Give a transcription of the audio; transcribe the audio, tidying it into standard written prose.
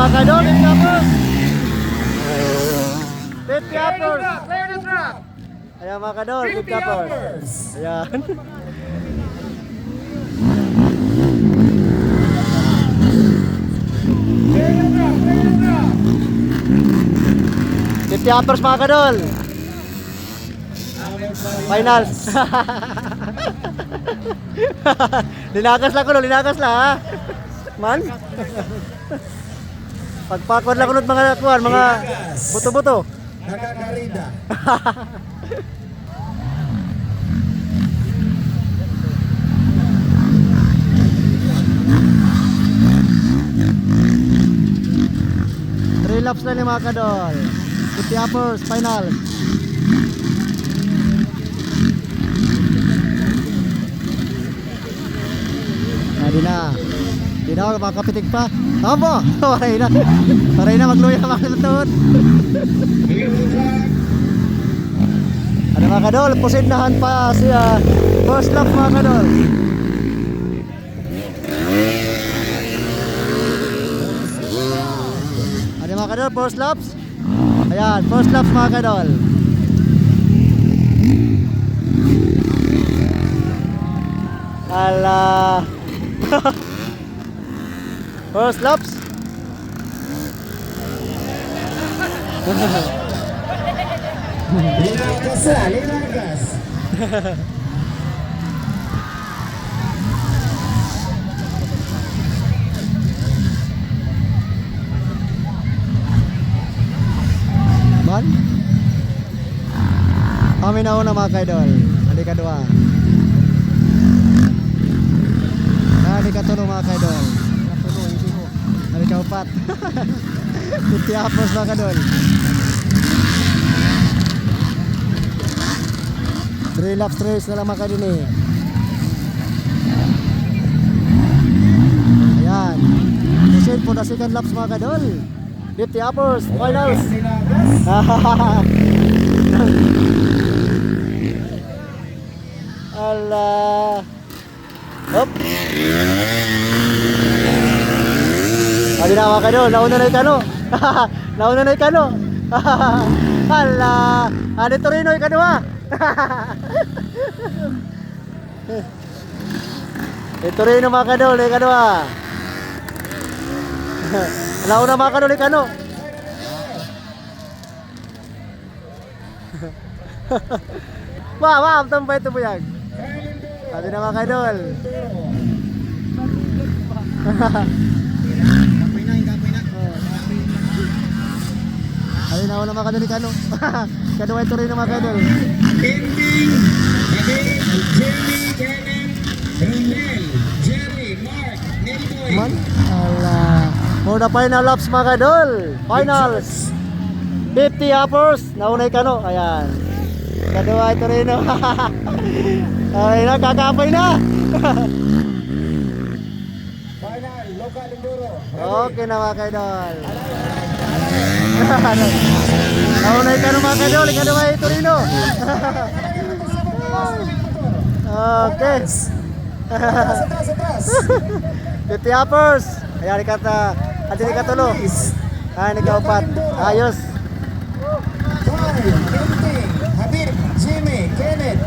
mga kadol, 50 uppers. 50 uppers. Clear the track. Ayan mga kadol, 50 uppers. Ayan. Clear the track. Clear the track. 50 uppers mga kadol. Final. Linagas lang ko, linagas lang ha. Man. Pagpakod lang kunod mga kuan, mga buto-buto. Nakakarida. Three laps na ni mga kadol. 50 uppers, final. Di na ako makapitig pa. Amo! Paray na. Paray na, magluya na mga kalutod. Ano mga kadol, pusindahan pa siya. First lap mga kadol. Ano mga kadol, first laps? Ayan, first laps mga kadol. Ala. First laps. Linagas na, linagas. Man? Kami na una mga kaidol. Hindi ka dua. Hindi ka tulo mga kaidol. Hindi ka upat. 50 apples mga kaidol. 3 laps race na lang mga kaidol eh. Ayan. Proceed for the second laps mga kaidol. 50 uppers, finals. Allah. Hop. Adi na mga kadol, nauna na ikano. Nauna na ikano. Allah. Adi Torino ikano ha. Torino mga kadol, ikano ha. Nauna mga kadol ikano. Wah, tampay ito po yan. Adi na mga kadol. Ay na mga kadol ikano. Kano ay Torino mga kadol. Ending. David, Jerry, Kenneth, Ronel, Jerry, Mark, Nilboy. Man, ala. For the final laps mga kadol. Finals. 50 uppers. Nauna ikano. Ayan. Kano ay Torino. Ay na, kakapay na. Final, local enduro. Okay na mga kadol. Nauna ikano mga kadol. Ikano ay Torino. Okay. Atras, atras. 50 uppers. Ayan, ikata. Adi ni katulo. Ayan, ikaupat. Ayos. 5, ending. Habib, Jimmy, Kenneth,